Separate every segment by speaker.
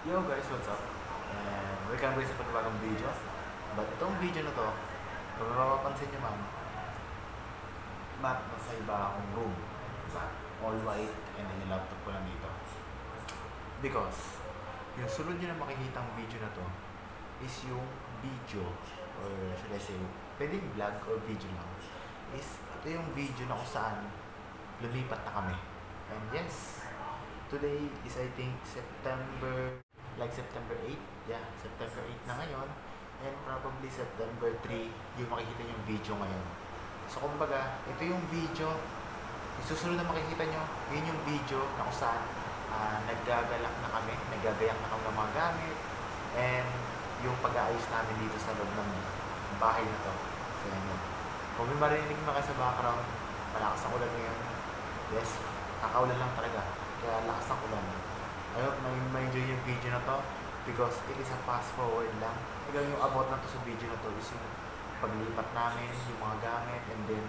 Speaker 1: Yo guys, what's up? And welcome guys sa panibagong video. But itong video na to, kung mapapansin nyo man, nasa iba akong room. Diba? All white and then yung laptop ko lang dito. Because, yung sunod nyo na makikita ang video na to is yung video, or should I say, pwedeng vlog or video lang. Ito yung video na kung saan lumipat na kami. And yes, today is I think September 8, yeah, September 8 na ngayon, and probably September 3 yung makikita yung video ngayon. So kumbaga, ito yung video, yung susunod na makikita nyo, yun yung video na kung saan naggagalak na kami, naggagayak na kami ng mga gamit, and yung pag-aayos namin dito sa loob ng bahay na to. So yun. Kung may marinig mga sa background, malakas ang ulan ngayon. Yes, kakaulan lang talaga, kaya lakas ang ulan. I hope ma-enjoy yung video na to because it is a fast forward lang. Hanggang yung about na to sa video na to is yung paglipat namin, yung mga gamit, and then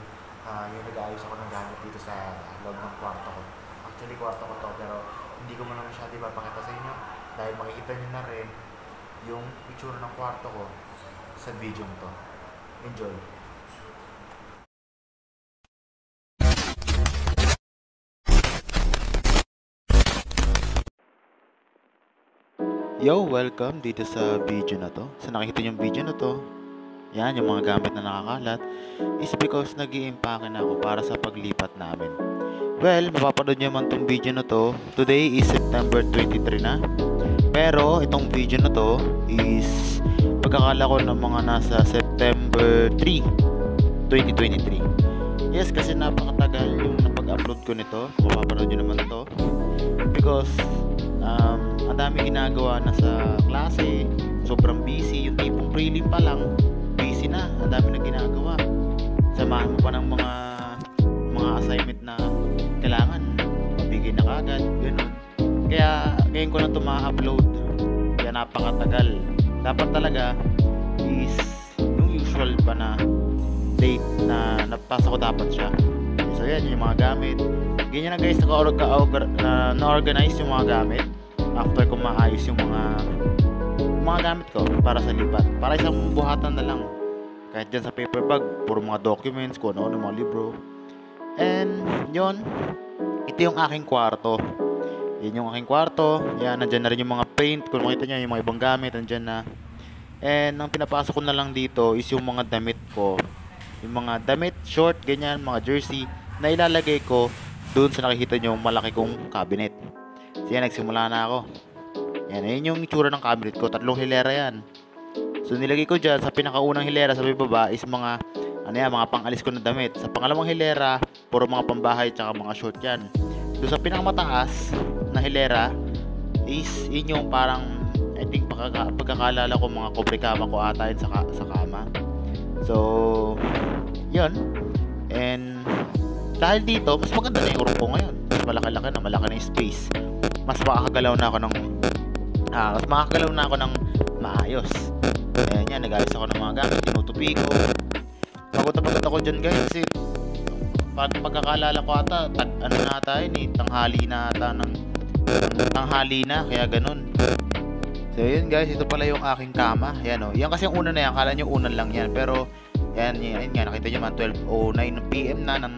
Speaker 1: yung nag-aayos ako ng gamit dito sa loob ng kwarto ko. Actually, kwarto ko to, pero hindi ko muna masyado ipapakita sa inyo dahil makikita nyo na rin yung itsura ng kwarto ko sa video to. Enjoy! Yo, welcome dito sa video na to. Sa nakikita yung video na to, yan, yung mga gamit na nakakalat is because nag-i-impake na ako para sa paglipat namin. Well, mapapanood nyo man tong video na to. Today is September 23 na. Pero, itong video na to is pagkakala ko ng mga nasa September 3, 2023. Yes, kasi napakatagal yung napag-upload ko nito. Mapapanood nyo naman to. Because, ang dami ginagawa na sa klase, sobrang busy, yung tipong prelim pa lang busy na, ang dami na ginagawa, samahan mo pa ng mga assignment na kailangan mabigay na kagad, gano'n. Kaya ngayon ko na ito ma-upload, kaya napakatagal. Dapat talaga is yung usual pa na date na napasa ko dapat siya. So yan yung mga gamit, ganyan na guys, na-organize yung mga gamit after ko maayos yung mga gamit ko para sa lipat. Para isang buhatan na lang. Kahit dyan sa paper bag, puro mga documents, kung ano, mga libro. And yun, ito yung aking kwarto. Yan yung aking kwarto. Yan, nandyan na rin yung mga paint. Kung makita nyo, yung mga ibang gamit, nandyan na. And ang pinapasok ko na lang dito is yung mga damit ko. Yung mga damit, short, ganyan, mga jersey, na ilalagay ko doon sa nakikita nyo malaki kong cabinet. So yan, nagsimula na ako. Yan, ayun yung itsura ng cabinet ko. 3 hilera yan. So nilagay ko dyan sa pinakaunang hilera sa baba is mga mga pang-alis ko na damit. Sa pangalawang hilera, puro mga pambahay tsaka mga short yan. Doon sa pinakamataas na hilera is yun yung parang I think pagkakalala ko mga kubrikama ko ata yun sa kama. So yun. And dahil dito, mas maganda na yung room ko ngayon. Mas malaki-laki na, malaki na yung space. Mas makakagalaw na ako ng maayos. Ayan yan, nag-ayos ako ng mga gamit, tinutupi ko. Pagod na pagod ako dyan guys kasi pagkakalala ko ata, tanghali na ata tanghali na, kaya ganun. So yun guys, ito pala yung aking kama. Ayan o, yan kasi yung una na yan, kala nyo unan lang yan. Pero, yan nga, nakita nyo man, 12:09 PM na ng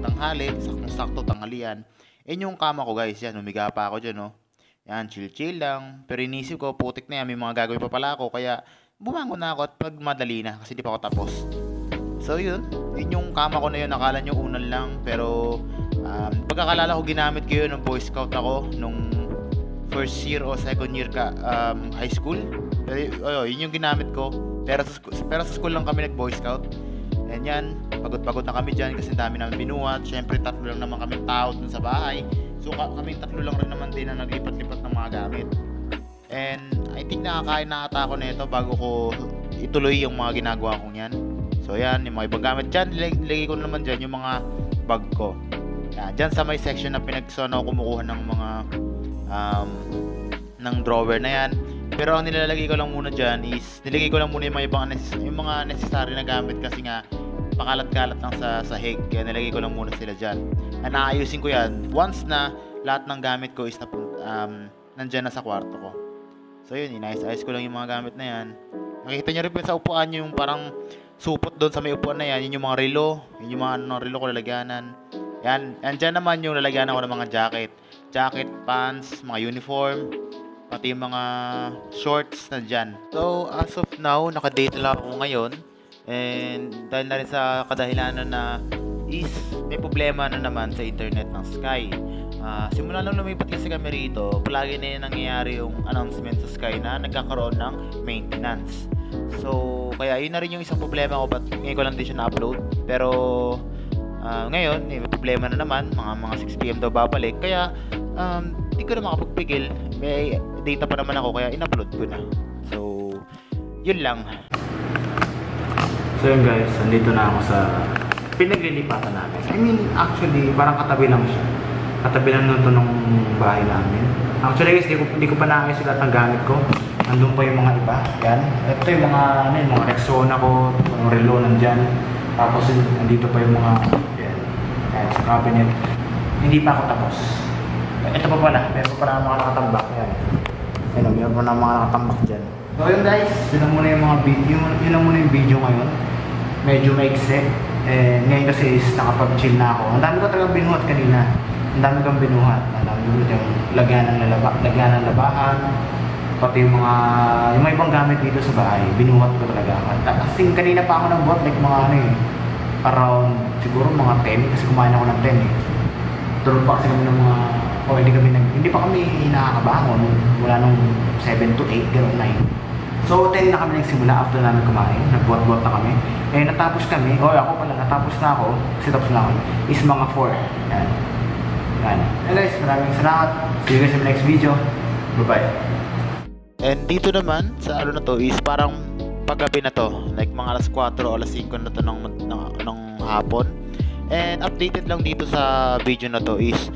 Speaker 1: tanghali, sakto tanghalian. Yan yung kama ko guys, yan, humiga pa ako dyan, no. Yan, chill lang. Pero inisip ko, putik na yan, may mga gagawin pa pala ako, kaya bumangon na ako at pag madali na, kasi di pa ako tapos. So yun yung kama ko na yun, nakala nyo unan lang, pero pagkakalala ko, ginamit ko yun nung Boy Scout ako, nung first year o second year high school. Pero yun yung ginamit ko, pero sa school lang kami nag Boy Scout. And yan, pagod-pagod na kami dyan kasi dami namin binuhat. Siyempre, 3 lang naman kami tao dun sa bahay. So, kami 3 lang rin naman din na naglipat-lipat ng mga gamit. And, I think nakakain na ata ako nito bago ko ituloy yung mga ginagawa kong yan. So, yan, yung mga ibang gamit dyan. Nilagay ko naman dyan yung mga bag ko. Yan, dyan sa may section na pinagsono ako kumukuha ng mga ng drawer na yan. Pero ang nilalagay ko lang muna dyan is nilagay ko lang muna yung mga necessary na gamit kasi nga pakalat-kalat lang sa sahig, kaya nilagay ko lang muna sila dyan. And naayusin ko yan once na lahat ng gamit ko is nandyan na sa kwarto ko. So yun, inayos-ayos ko lang yung mga gamit na yan. Nakikita nyo rin sa upuan yung parang supot doon sa may upuan na yan. Yun yung mga relo. Yun yung mga relo ko lalagyanan. Yan, andyan naman yung lalagyanan ko ng mga jacket. Jacket, pants, mga uniform, pati yung mga shorts na dyan. So, as of now, nakadate lang ako ngayon. And dahil na rin sa kadahilanan na is may problema na naman sa internet ng Sky. Simula nung lumipat kasi kami rito, palagi na yung nangyayari yung announcement sa Sky na nagkakaroon ng maintenance. So, kaya yun na rin yung isang problema ko, but ngayon ko lang din siya na-upload. Pero, ngayon, may problema na naman, mga 6 PM daw babalik. Kaya, hindi ko na makapagpigil. May data pa naman ako, kaya in-upload ko na. So, yun lang. So yun guys, nandito na ako sa pinaglilipatan namin. I mean, actually, parang katabi lang siya. Katabi lang nun to nung bahay namin. Actually guys, hindi ko pa naayos lahat ng gamit ko. Nandun pa yung mga iba. Yan. Ito yung mga Rexona ko, yung relo nandyan. Tapos nandito pa yung mga, yan, sa cabinet. Hindi pa ako tapos. Ito pa pala, meron pa na mga nakatambak. Yan. Meron pa na mga nakatambak dyan. So yun guys, yun lang muna yung mga video. Yun lang muna yung video ngayon. Medyo maikse. Ngayon kasi is nakapag-chill na ako. Ang dami ko talagang binuhat kanina. Ang dami kong binuhat. Ang dami ko yung lagyan ng labahan. Pati yung mga ibang gamit dito sa bahay. Binuhat ko talaga. Kasi kanina pa ako ng buhat. Like mga around siguro mga 10. Kasi kumain ako ng 10 eh. Tulog pa kasi kami ng mga hindi pa kami nakakabangon mula nung 7 to 8, gano'n 9. So 10 na kami nagsimula after namin kumain, nagbuhat-buhat na kami. Natapos kami, ako pala, natapos na ako, kasi tapos na ako, is mga 4. Yan. Yan. Guys, maraming salamat. See you guys in the next video. Bye-bye. And dito naman, sa na to, is parang paggabi na to. Like mga alas 4 o alas 5 na to ng hapon. And updated lang dito sa video na to is,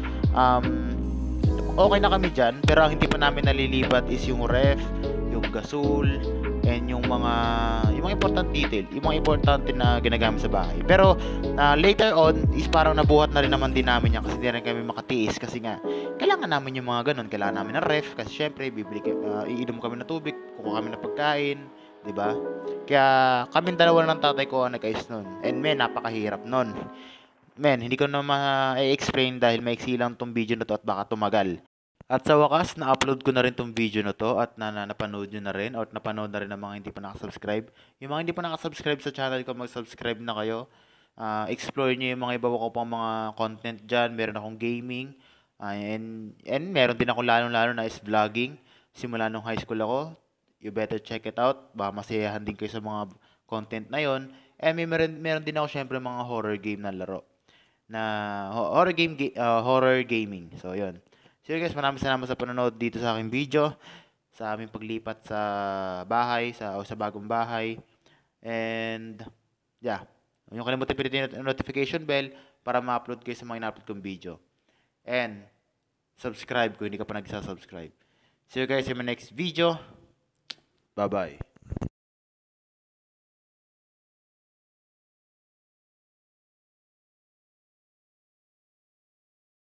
Speaker 1: okay na kami dyan, pero ang hindi pa namin nalilipat is yung ref, yung gasol, and yung mga important detail, yung mga importante na ginagamit sa bahay. Pero later on is parang nabuhat na rin naman din namin yan kasi hindi rin kami makatiis kasi nga kailangan namin yung mga ganun, kailangan namin ng ref kasi syempre iinom kami ng tubig, kukuha kami ng pagkain, di ba? Kaya kami dalawa ng tatay ko ang nag-ayos nun, and napakahirap nun. Hindi ko na ma-explain dahil maiksi lang tong video na to at baka tumagal. At sa wakas, na-upload ko na rin tong video na to at napanood nyo na rin or napanood na rin ng mga hindi pa nakasubscribe. Yung mga hindi pa nakasubscribe sa channel ko, mag-subscribe na kayo. Explore nyo yung mga iba ko pang mga content dyan. Meron akong gaming. And meron din ako lalo na is vlogging. Simula nung high school ako. You better check it out. Baka masayahan din kayo sa mga content na yon. And meron din ako syempre mga horror game na laro. Horror gaming. So, yun. So, guys, maraming salamat sa panonood dito sa aking video. Sa aming paglipat sa bahay, sa bagong bahay. And, yeah. Huwag kalimutan pinutin yung notification bell para ma-upload kayo sa mga ina-upload kong video. And, subscribe kung hindi ka pa nagsasubscribe. See you guys in my next video. Bye-bye.